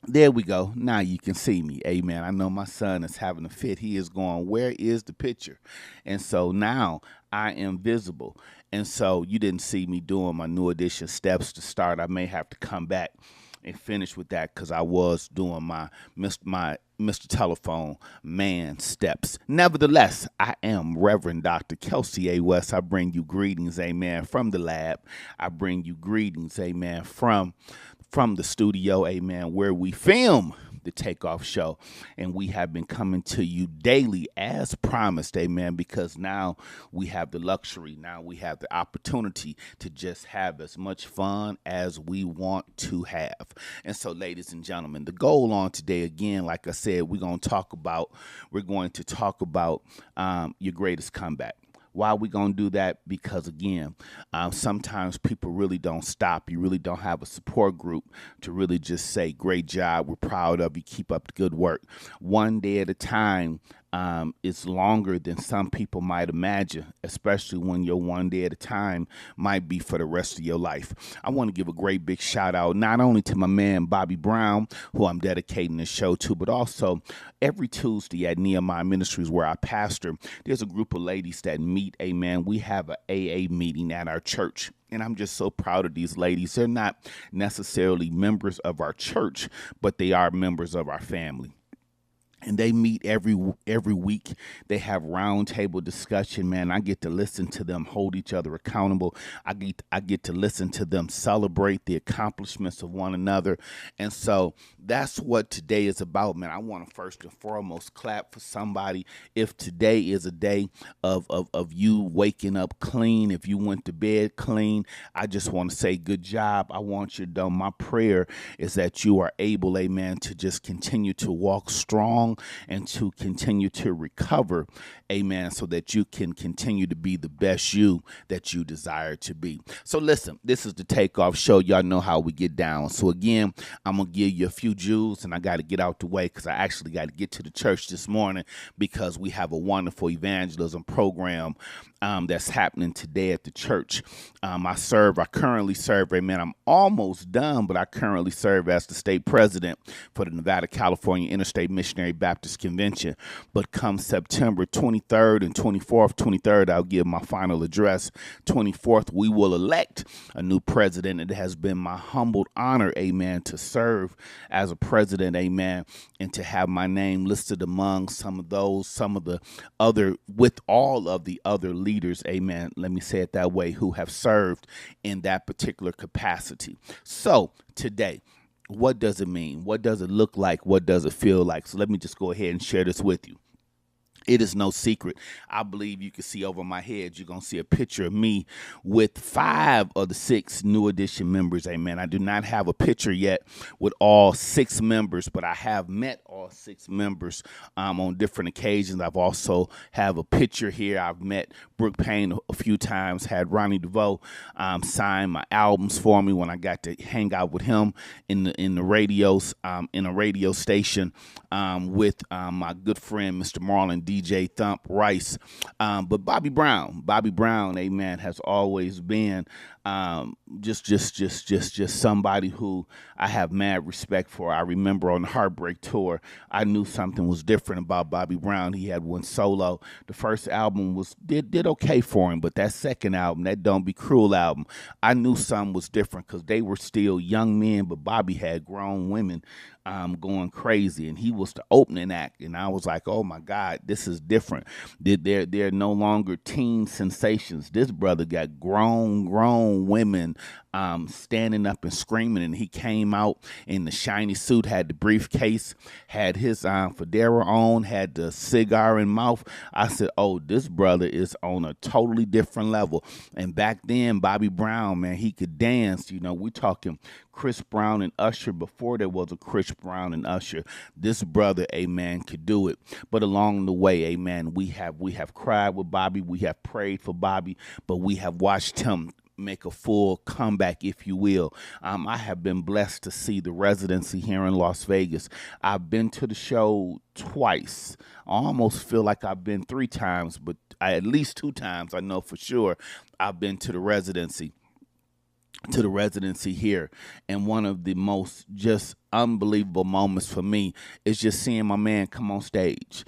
There we go. Now you can see me. Amen. I know my son is having a fit. He is going, where is the picture? And so now I am visible. And so you didn't see me doing my new edition steps to start. I may have to come back and finish with that because I was doing my Mr. Telephone man steps. Nevertheless, I am Reverend Dr. Kelcey West. I bring you greetings, amen, from the lab. I bring you greetings, amen, from the studio, amen, where we film the Takeoff Show. And we have been coming to you daily as promised, amen, because now we have the luxury, now we have the opportunity to just have as much fun as we want to have. And so, ladies and gentlemen, the goal on today, again, like I said, we're going to talk about your greatest comeback. Why are we going to do that? Because, again, sometimes people really don't stop. You really don't have a support group to really just say, great job, we're proud of you, keep up the good work. One day at a time is longer than some people might imagine, especially when your one day at a time might be for the rest of your life. I want to give a great big shout out not only to my man Bobby Brown, who I'm dedicating this show to, but also every Tuesday at Nehemiah Ministries, where I pastor, there's a group of ladies that meet. Amen. We have an AA meeting at our church. And I'm just so proud of these ladies. They're not necessarily members of our church, but they are members of our family. And they meet every week. They have roundtable discussion, man. I get to listen to them hold each other accountable. I get to listen to them celebrate the accomplishments of one another. And so that's what today is about, man. I want to first and foremost clap for somebody. If today is a day of you waking up clean, if you went to bed clean, I just want to say good job. I want you to know my prayer is that you are able, amen, to just continue to walk strong and to continue to recover, amen, so that you can continue to be the best you that you desire to be. So listen, this is the Takeoff Show. Y'all know how we get down. So again, I'm going to give you a few jewels, and I got to get out the way because I actually got to get to the church this morning because we have a wonderful evangelism program that's happening today at the church. I currently serve, amen, I'm almost done, but I currently serve as the state president for the Nevada, California Interstate Missionary Baptist Convention. But come September 23rd and 24th, 23rd, I'll give my final address. 24th, we will elect a new president. It has been my humbled honor, amen, to serve as a president, amen, and to have my name listed among some of the other, with all of the other leaders, amen, let me say it that way, who have served in that particular capacity. So today, what does it mean? What does it look like? What does it feel like? So let me just go ahead and share this with you. It is no secret. I believe you can see over my head, you're going to see a picture of me with 5 of the 6 new edition members. Amen. I do not have a picture yet with all 6 members, but I have met all 6 members on different occasions. I've also have a picture here. I've met Brooke Payne a few times, had Ronnie DeVoe sign my albums for me when I got to hang out with him in the radios, in a radio station with my good friend, Mr. Marlon DJ Thump Rice. But Bobby Brown, amen, has always been just somebody who I have mad respect for. I remember on the Heartbreak Tour, I knew something was different about Bobby Brown. He had one solo. The first album did okay for him, but that second album, that Don't Be Cruel album, I knew something was different because they were still young men, but Bobby had grown women going crazy, and he was the opening act, and I was like, oh my God, this is different. They're no longer teen sensations. This brother got grown women standing up and screaming, and he came out in the shiny suit, had the briefcase, had his fedora on, had the cigar in mouth. I said, oh, this brother is on a totally different level. And back then, Bobby Brown, man, he could dance. We're talking Chris Brown and Usher before there was a Chris Brown and Usher. This brother, amen, could do it. But along the way, amen, we have cried with Bobby, we have prayed for Bobby, but we have watched him make a full comeback, if you will. I have been blessed to see the residency here in Las Vegas. I've been to the show twice. I almost feel like I've been 3 times, but at least 2 times, I know for sure I've been to the residency here, and one of the most just unbelievable moments for me is just seeing my man come on stage.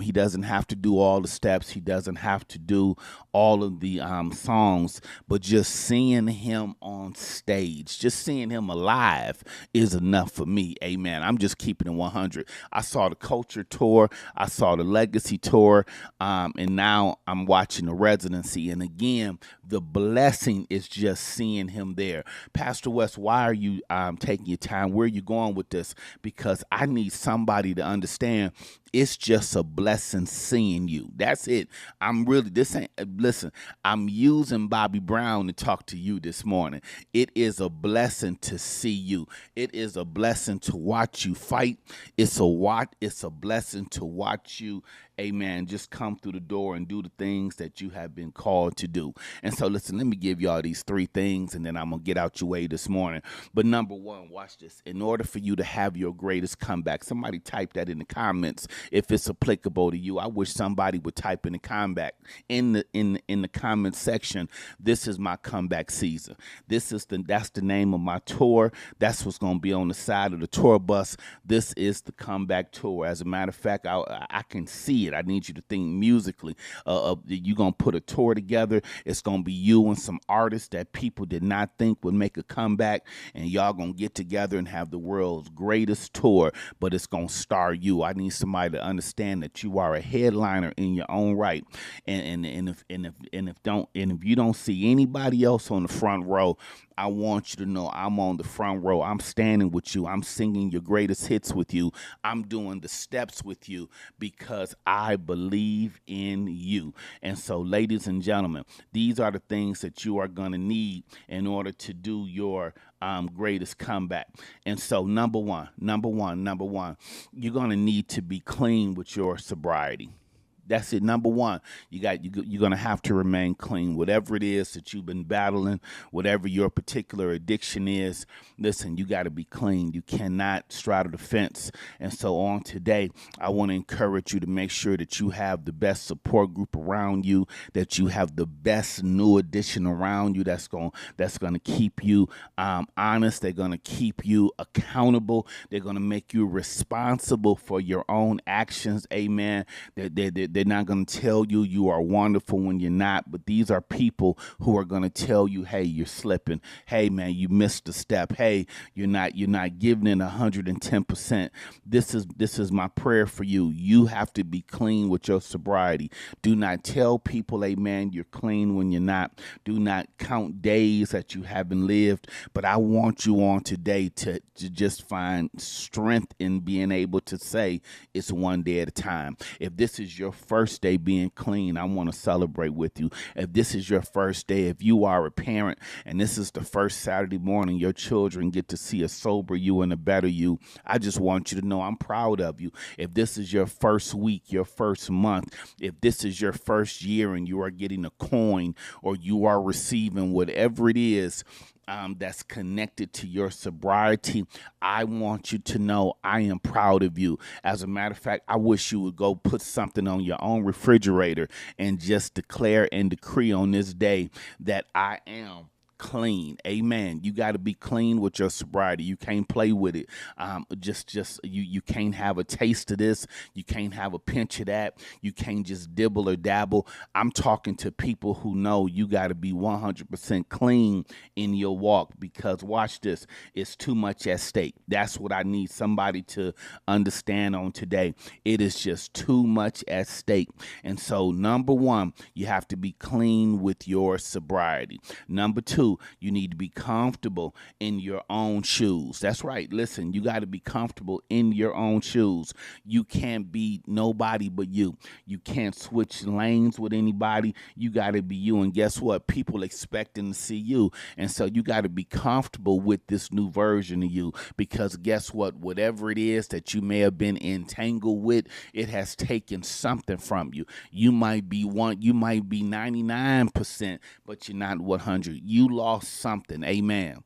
He doesn't have to do all the steps. He doesn't have to do all of the songs, but just seeing him on stage, just seeing him alive is enough for me. Amen. I'm just keeping it 100. I saw the Culture Tour. I saw the Legacy Tour. And now I'm watching the Residency. And again, the blessing is just seeing him there. Pastor West, why are you taking your time? Where are you going with this? Because I need somebody to understand it's just a blessing seeing you. That's it. Listen, I'm using Bobby Brown to talk to you this morning. It is a blessing to see you. It is a blessing to watch you fight. It's a blessing to watch you, amen, just come through the door and do the things that you have been called to do. And so listen, let me give y'all these 3 things and then I'm going to get out your way this morning. But number 1, watch this. In order for you to have your greatest comeback, somebody type that in the comments if it's applicable to you. I wish somebody would type in the comeback in the comment section. This is my comeback season. That's the name of my tour. That's what's going to be on the side of the tour bus. This is the comeback tour. As a matter of fact, I can see it. I need you to think musically. You're going to put a tour together. It's going to be you and some artists that people did not think would make a comeback, and y'all going to get together and have the world's greatest tour, but it's going to star you. I need somebody to understand that you are a headliner in your own right. And if you don't see anybody else on the front row, I want you to know I'm on the front row. I'm standing with you. I'm singing your greatest hits with you. I'm doing the steps with you because I believe in you. And so, ladies and gentlemen, these are the things that you are going to need in order to do your greatest comeback. And so, number one, you're going to need to be clean with your sobriety. That's it. Number 1, you're going to have to remain clean. Whatever it is that you've been battling, whatever your particular addiction is, listen, you got to be clean. You cannot straddle the fence. And so on today, I want to encourage you to make sure that you have the best support group around you, that you have the best new addition around you that's going to keep you honest. They're going to keep you accountable. They're going to make you responsible for your own actions. Amen. They're not going to tell you you are wonderful when you're not, but these are people who are going to tell you, hey, you're slipping. Hey, man, you missed a step. Hey, you're not giving it 110%. This is my prayer for you. You have to be clean with your sobriety. Do not tell people, hey, man, you're clean when you're not. Do not count days that you haven't lived. But I want you on today to just find strength in being able to say it's one day at a time. If this is your first day being clean, I want to celebrate with you. If this is your first day, if you are a parent and this is the first Saturday morning your children get to see a sober you and a better you, I just want you to know I'm proud of you. If this is your first week, your first month, if this is your first year and you are getting a coin or you are receiving whatever it is that's connected to your sobriety, I want you to know I am proud of you. As a matter of fact, I wish you would go put something on your own refrigerator and just declare and decree on this day that I am clean. Amen. You got to be clean with your sobriety. You can't play with it. You can't have a taste of this. You can't have a pinch of that. You can't just dibble or dabble. I'm talking to people who know you got to be 100% clean in your walk, because watch this, it's too much at stake. That's what I need somebody to understand on today. It is just too much at stake. And so, number 1, you have to be clean with your sobriety. Number 2, you need to be comfortable in your own shoes. That's right. Listen, you got to be comfortable in your own shoes. You can't be nobody but you. You can't switch lanes with anybody. You got to be you. And guess what? People expecting to see you. And so you got to be comfortable with this new version of you, because guess what? Whatever it is that you may have been entangled with, it has taken something from you. You might be 99%, but you're not 100. You lost something. Amen.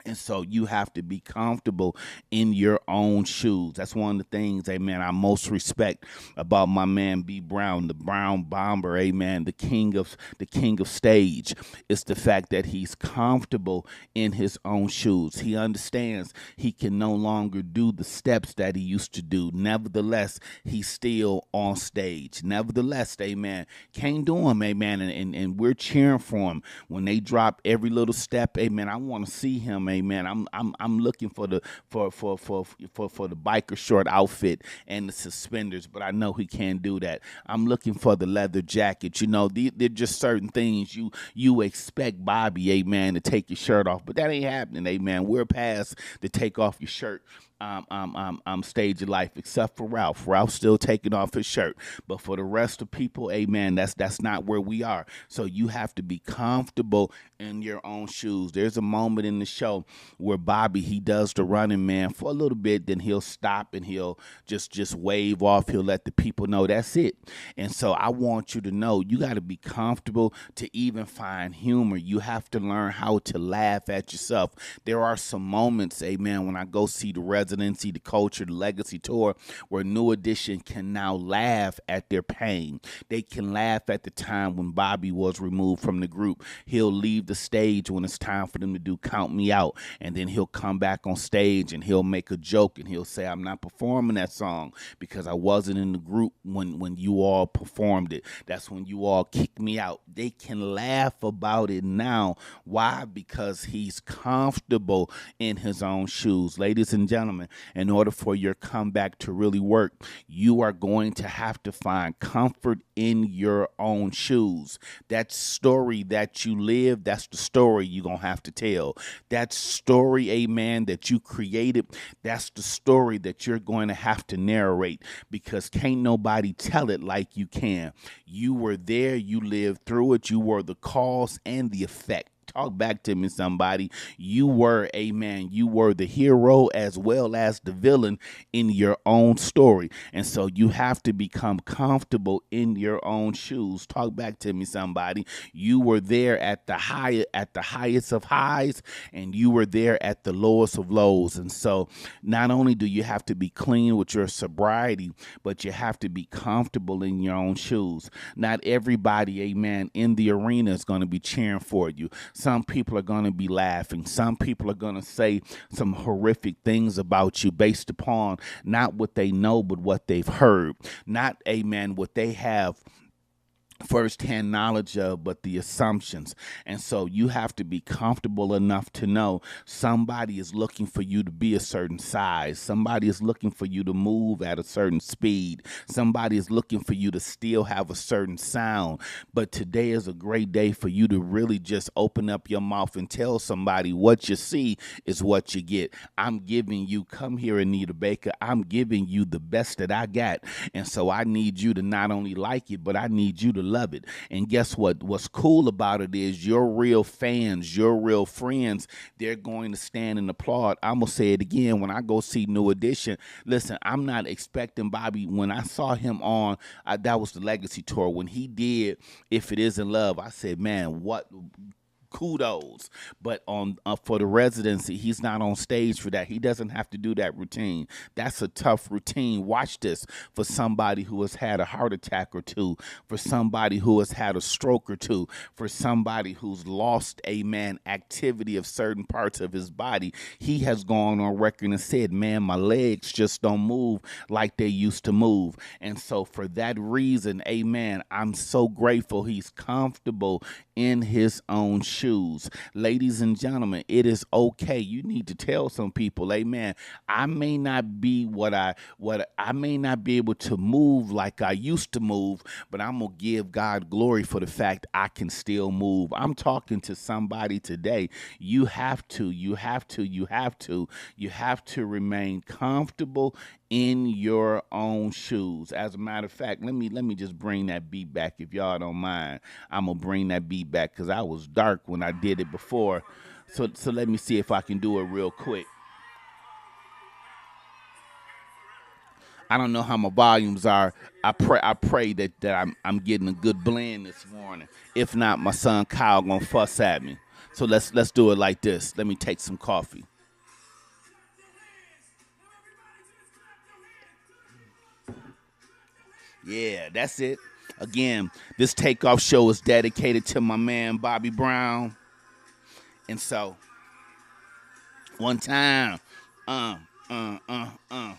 And so you have to be comfortable in your own shoes. That's one of the things, amen, I most respect about my man B Brown, the Brown Bomber, amen, the king of stage. It's the fact that he's comfortable in his own shoes. He understands he can no longer do the steps that he used to do. Nevertheless, he's still on stage. Nevertheless, amen, can't do him, amen, and we're cheering for him when they drop every little step, amen. I want to see him, amen. I'm looking for the biker short outfit and the suspenders, but I know he can't do that. I'm looking for the leather jacket. You know, they're just certain things you expect Bobby, amen, to take your shirt off, but that ain't happening, amen. We're past the take off your shirt stage of life, except for Ralph. Ralph's still taking off his shirt. But for the rest of people, amen, that's not where we are. So you have to be comfortable in your own shoes. There's a moment in the show where Bobby, he does the running man for a little bit, then he'll stop and he'll just wave off. He'll let the people know that's it. And so I want you to know you got to be comfortable to even find humor. You have to learn how to laugh at yourself. There are some moments, amen, when I go see the Residency, the Culture, the Legacy Tour, where New Edition can now laugh at their pain. They can laugh at the time when Bobby was removed from the group. He'll leave the stage when it's time for them to do Count Me Out, and then he'll come back on stage and he'll make a joke and he'll say, I'm not performing that song because I wasn't in the group when you all performed it. That's when you all kicked me out. They can laugh about it now. Why? Because he's comfortable in his own shoes. Ladies and gentlemen, in order for your comeback to really work, you are going to have to find comfort in your own shoes. That story that you live, that's the story you're going to have to tell. That story, amen, that you created, that's the story that you're going to have to narrate, because can't nobody tell it like you can. You were there, you lived through it, you were the cause and the effect. Talk back to me, somebody. You were, amen, you were the hero as well as the villain in your own story. And so you have to become comfortable in your own shoes. Talk back to me, somebody. You were there at the highest of highs, and you were there at the lowest of lows. And so not only do you have to be clean with your sobriety, but you have to be comfortable in your own shoes. Not everybody, amen, in the arena is going to be cheering for you. Some people are going to be laughing. Some people are going to say some horrific things about you based upon not what they know, but what they've heard. Not, amen, what they have firsthand knowledge of, but the assumptions. And so you have to be comfortable enough to know somebody is looking for you to be a certain size. Somebody is looking for you to move at a certain speed. Somebody is looking for you to still have a certain sound. But today is a great day for you to really just open up your mouth and tell somebody what you see is what you get. I'm giving you, come here, Anita Baker, I'm giving you the best that I got. And so I need you to not only like it, but I need you to love it. And guess what? What's cool about it is your real fans, your real friends, they're going to stand and applaud. I'm going to say it again. When I go see New Edition, listen, I'm not expecting Bobby. When I saw him on, that was the Legacy Tour. When he did If It Isn't Love, I said, man, what kudos. But on for the Residency, he's not on stage for that. He doesn't have to do that routine. That's a tough routine. Watch this. For somebody who has had a heart attack or two, for somebody who has had a stroke or two, for somebody who's lost, amen, activity of certain parts of his body, he has gone on record and said, man, my legs just don't move like they used to move. And so for that reason, amen, I'm so grateful he's comfortable in his own shoes. Ladies and gentlemen, it is okay. You need to tell some people, amen, I may not be what I may not be able to move like I used to move, but I'm going to give God glory for the fact I can still move. I'm talking to somebody today. You have to remain comfortable in your own shoes. As a matter of fact, let me just bring that beat back, if y'all don't mind. I'm gonna bring that beat back because I was dark when I did it before. So let me see if I can do it real quick. I don't know how my volumes are. I pray that I'm getting a good blend this morning. If not, my son Kyle gonna fuss at me. So let's do it like this. Let me take some coffee. Yeah, that's it. Again, this takeoff show is dedicated to my man Bobby Brown. And so, one time, uh, uh.